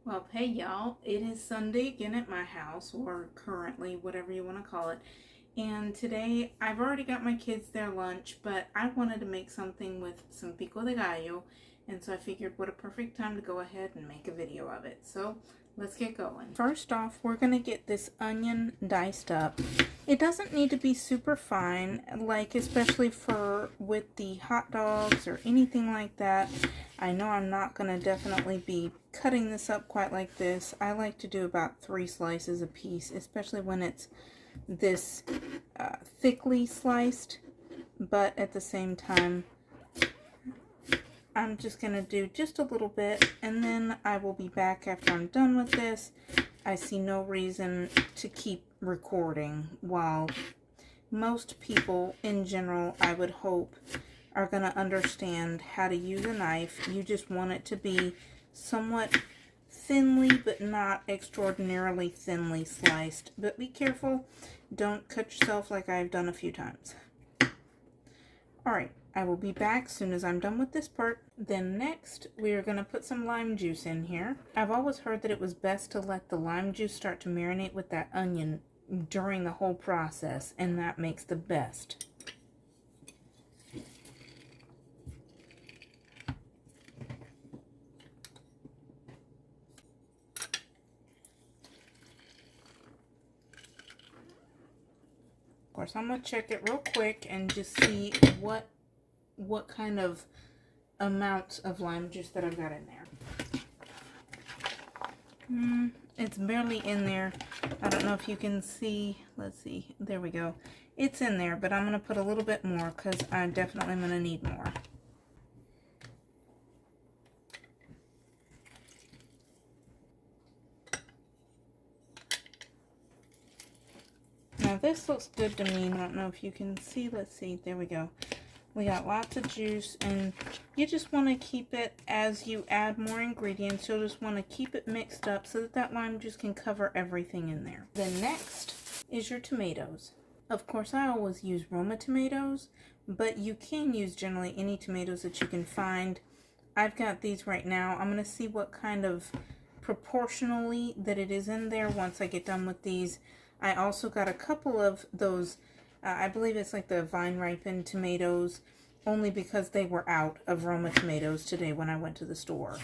Well, hey y'all, it is Sunday again at my house, or currently, whatever you want to call it. And today I've already got my kids their lunch, but I wanted to make something with some Pico de Gallo. And so I figured what a perfect time to go ahead and make a video of it. So let's get going. First off, we're going to get this onion diced up. It doesn't need to be super fine, like especially for with the hot dogs or anything like that. I know I'm not going to definitely be cutting this up quite like this. I like to do about 3 slices a piece, especially when it's this thickly sliced, but at the same time I'm just going to do just a little bit, and then I will be back after I'm done with this. I see no reason to keep recording while most people in general, I would hope, are going to understand how to use a knife. You just want it to be somewhat thinly, but not extraordinarily thinly sliced. But be careful, don't cut yourself like I've done a few times. Alright, I will be back as soon as I'm done with this part. Then next, we are going to put some lime juice in here. I've always heard that it was best to let the lime juice start to marinate with that onion during the whole process, and that makes the best. Of course, I'm going to check it real quick and just see what kind of amounts of lime juice that I've got in there. It's barely in there. I don't know if you can see. Let's see. There we go. It's in there, but I'm going to put a little bit more because I definitely am going to need more. Now this looks good to me. I don't know if you can see. Let's see. There we go. We got lots of juice, and you just want to keep it, as you add more ingredients, you'll just want to keep it mixed up so that that lime juice can cover everything in there. Then next is your tomatoes. Of course, I always use Roma tomatoes, but you can use generally any tomatoes that you can find. I've got these right now. I'm going to see what kind of proportionally that it is in there once I get done with these. I also got a couple of those I believe it's like the vine ripened tomatoes, only because they were out of Roma tomatoes today when I went to the store.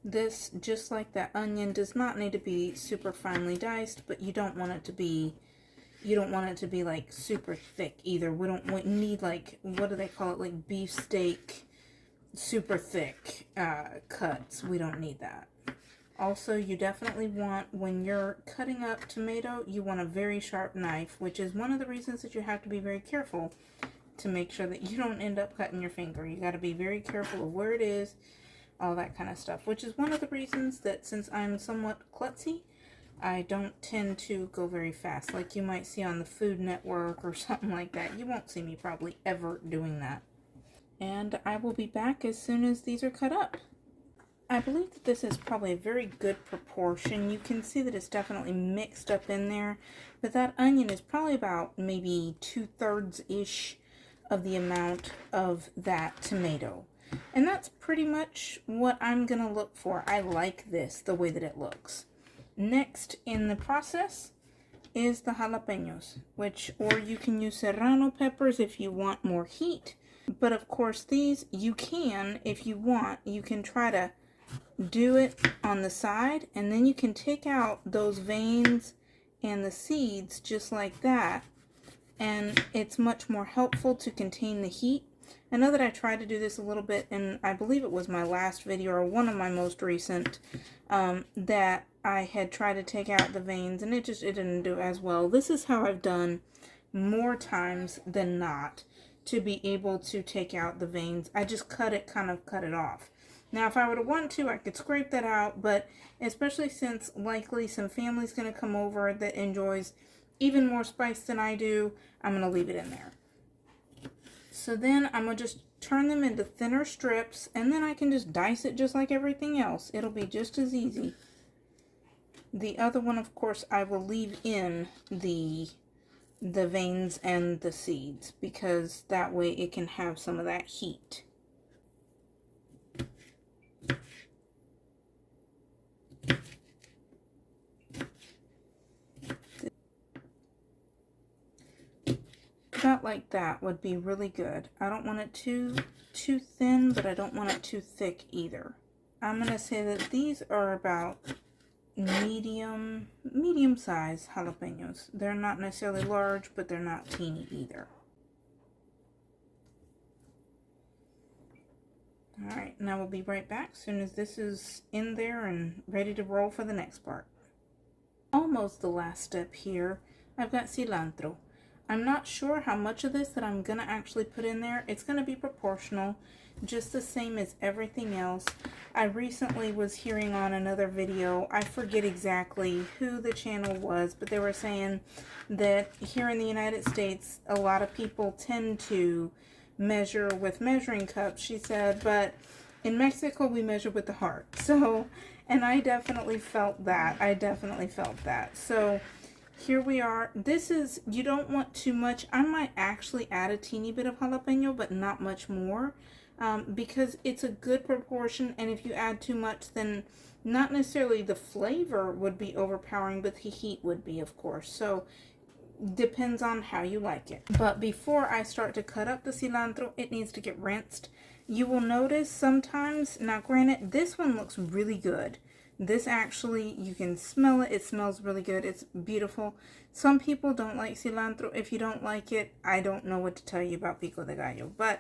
This, just like that onion, does not need to be super finely diced, but you don't want it to be like super thick either. We need, like, what do they call it, like beefsteak super thick cuts. We don't need that. Also, you definitely want, when you're cutting up tomato, you want a very sharp knife, which is one of the reasons that you have to be very careful to make sure that you don't end up cutting your finger. You got to be very careful of where it is, all that kind of stuff, which is one of the reasons that since I'm somewhat klutzy, I don't tend to go very fast, like you might see on the Food Network or something like that. You won't see me probably ever doing that. And I will be back as soon as these are cut up. I believe that this is probably a very good proportion. You can see that it's definitely mixed up in there, but that onion is probably about maybe 2/3-ish of the amount of that tomato. And that's pretty much what I'm going to look for. I like this, the way that it looks. Next in the process is the jalapeños, or you can use Serrano peppers if you want more heat. But of course these, you can, if you want, you can try to do it on the side, and then you can take out those veins and the seeds just like that, and it's much more helpful to contain the heat. I know that I tried to do this a little bit, and I believe it was my last video or one of my most recent that I had tried to take out the veins, and it didn't do as well. This is how I've done more times than not to be able to take out the veins. I just kind of cut it off. Now, if I would have wanted to, I could scrape that out, but especially since likely some family's going to come over that enjoys even more spice than I do, I'm going to leave it in there. So then I'm going to just turn them into thinner strips, and then I can just dice it just like everything else. It'll be just as easy. The other one, of course, I will leave in the veins and the seeds, because that way it can have some of that heat. cut like that would be really good. I don't want it too thin, but I don't want it too thick either. I'm going to say that these are about medium size jalapenos. They're not necessarily large, but they're not teeny either. Alright, now we'll be right back as soon as this is in there and ready to roll for the next part. Almost the last step here. I've got cilantro. I'm not sure how much of this that I'm going to actually put in there. It's going to be proportional, just the same as everything else. I recently was hearing on another video, I forget exactly who the channel was, but they were saying that here in the United States, a lot of people tend to measure with measuring cups, she said, but in Mexico we measure with the heart. So, and I definitely felt that. So here we are. This is, you don't want too much. I might actually add a teeny bit of jalapeno, but not much more, because it's a good proportion, and if you add too much, then not necessarily the flavor would be overpowering, but the heat would be, of course. So depends on how you like it. But before I start to cut up the cilantro, it needs to get rinsed. You will notice sometimes, now granted, this one looks really good. This actually, you can smell it. It smells really good. It's beautiful. Some people don't like cilantro. If you don't like it, I don't know what to tell you about Pico de Gallo. But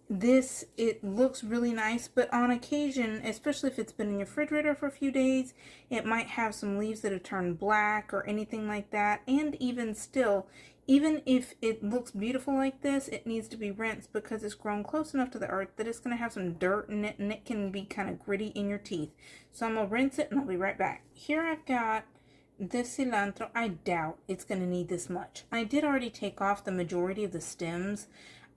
this, it looks really nice, but on occasion, especially if it's been in your refrigerator for a few days, it might have some leaves that have turned black or anything like that. And even still, even if it looks beautiful like this, it needs to be rinsed because it's grown close enough to the earth that it's going to have some dirt in it, and it can be kind of gritty in your teeth. So I'm going to rinse it and I'll be right back. Here I've got this cilantro. I doubt it's going to need this much. I did already take off the majority of the stems.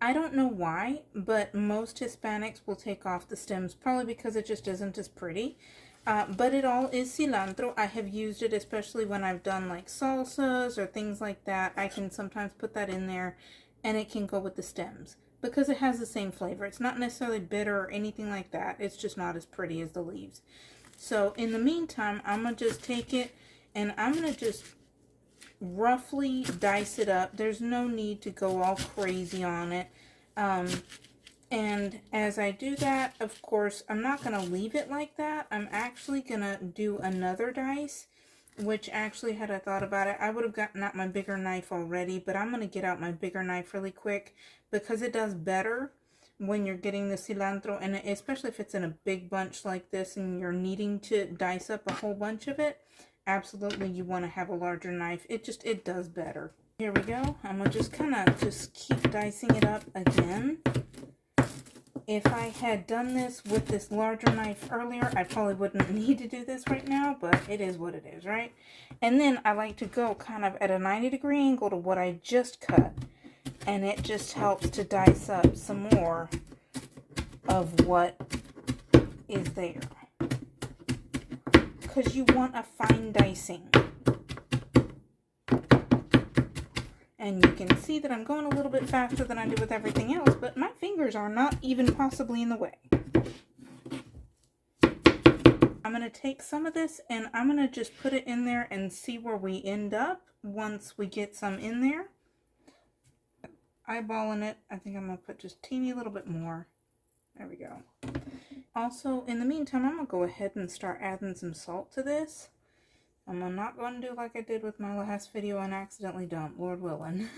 I don't know why, but most Hispanics will take off the stems, probably because it just isn't as pretty. But it all is cilantro. I have used it especially when I've done like salsas or things like that. I can sometimes put that in there and it can go with the stems because it has the same flavor. It's not necessarily bitter or anything like that. It's just not as pretty as the leaves. So in the meantime, I'm going to just take it and I'm going to just roughly dice it up. There's no need to go all crazy on it. And as I do that, of course, I'm not going to leave it like that. I'm actually going to do another dice, which actually, had I thought about it, I would have gotten out my bigger knife already, but I'm going to get out my bigger knife really quick because it does better when you're getting the cilantro, and especially if it's in a big bunch like this and you're needing to dice up a whole bunch of it. Absolutely, you want to have a larger knife. It does better. Here we go. I'm going to just kind of keep dicing it up again. If I had done this with this larger knife earlier, I probably wouldn't need to do this right now, but it is what it is, right? And then I like to go kind of at a 90-degree angle to what I just cut, and it just helps to dice up some more of what is there. Because you want a fine dicing. And you can see that I'm going a little bit faster than I do with everything else, but my fingers are not even possibly in the way. I'm going to take some of this and I'm going to just put it in there and see where we end up once we get some in there. Eyeballing it, I think I'm going to put just a teeny little bit more. There we go. Also, in the meantime, I'm going to go ahead and start adding some salt to this. I'm not going to do like I did with my last video and accidentally dump, Lord willing.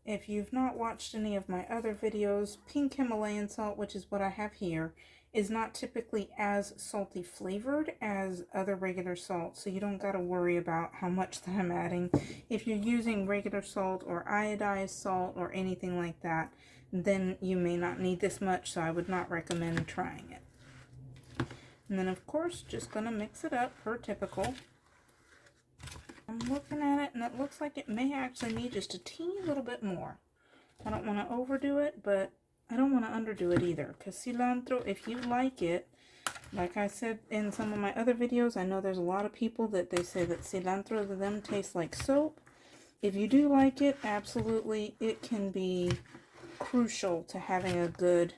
If you've not watched any of my other videos, pink Himalayan salt, which is what I have here, is not typically as salty flavored as other regular salt, so you don't got to worry about how much that I'm adding. If you're using regular salt or iodized salt or anything like that, then you may not need this much, so I would not recommend trying it. And then, of course, just going to mix it up per typical. I'm looking at it, and it looks like it may actually need just a teeny little bit more. I don't want to overdo it, but I don't want to underdo it either. Because cilantro, if you like it, like I said in some of my other videos, I know there's a lot of people that they say that cilantro to them tastes like soap. If you do like it, absolutely, it can be crucial to having a good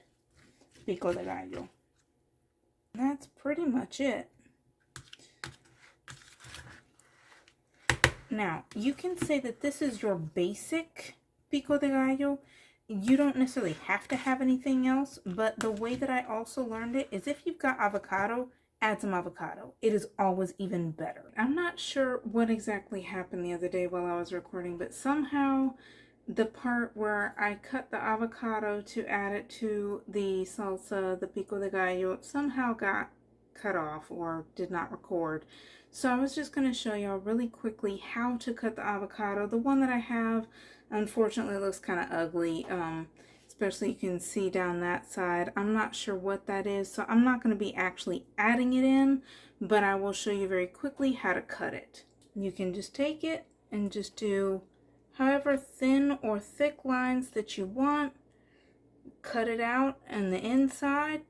pico de gallo. That's pretty much it. Now, you can say that this is your basic pico de gallo. You don't necessarily have to have anything else, but the way that I also learned it is if you've got avocado, add some avocado. It is always even better. I'm not sure what exactly happened the other day while I was recording, but somehow the part where I cut the avocado to add it to the salsa, the pico de gallo, somehow got cut off or did not record. So I was just going to show y'all really quickly how to cut the avocado. The one that I have, unfortunately, looks kind of ugly. Especially you can see down that side. I'm not sure what that is, so I'm not going to be actually adding it in, but I will show you very quickly how to cut it. You can just take it and just do however thin or thick lines that you want. Cut it out on the inside.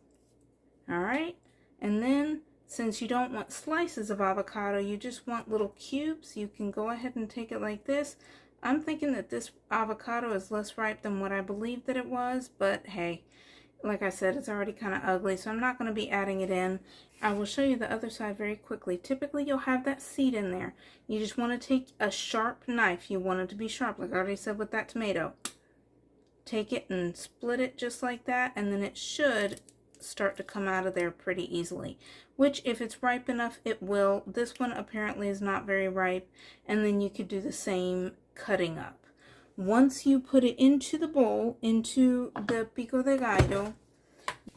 Alright, and then since you don't want slices of avocado, you just want little cubes, you can go ahead and take it like this. I'm thinking that this avocado is less ripe than what I believed that it was, but hey, like I said, it's already kind of ugly, so I'm not going to be adding it in. I will show you the other side very quickly. Typically, you'll have that seed in there. You just want to take a sharp knife. You want it to be sharp, like I already said with that tomato. Take it and split it just like that, and then it should start to come out of there pretty easily, which if it's ripe enough it will. This one apparently is not very ripe, and then you could do the same cutting up. Once you put it into the bowl, into the pico de gallo,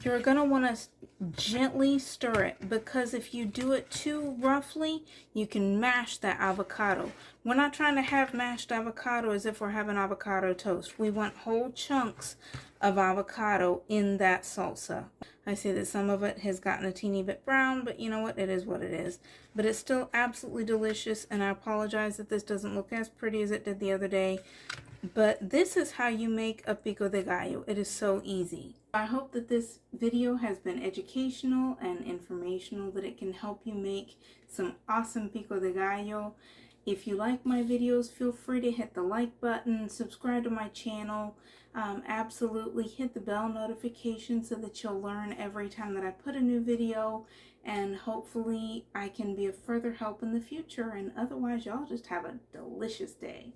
you're going to want to gently stir it, because if you do it too roughly, you can mash that avocado. We're not trying to have mashed avocado as if we're having avocado toast. We want whole chunks of avocado in that salsa. I say that some of it has gotten a teeny bit brown, but you know what? It is what it is. But it's still absolutely delicious, and I apologize that this doesn't look as pretty as it did the other day. But this is how you make a pico de gallo. It is so easy. I hope that this video has been educational and informational, that it can help you make some awesome pico de gallo. If you like my videos, feel free to hit the like button, subscribe to my channel, absolutely hit the bell notification so that you'll learn every time that I put a new video, and hopefully I can be of further help in the future. And otherwise, y'all just have a delicious day.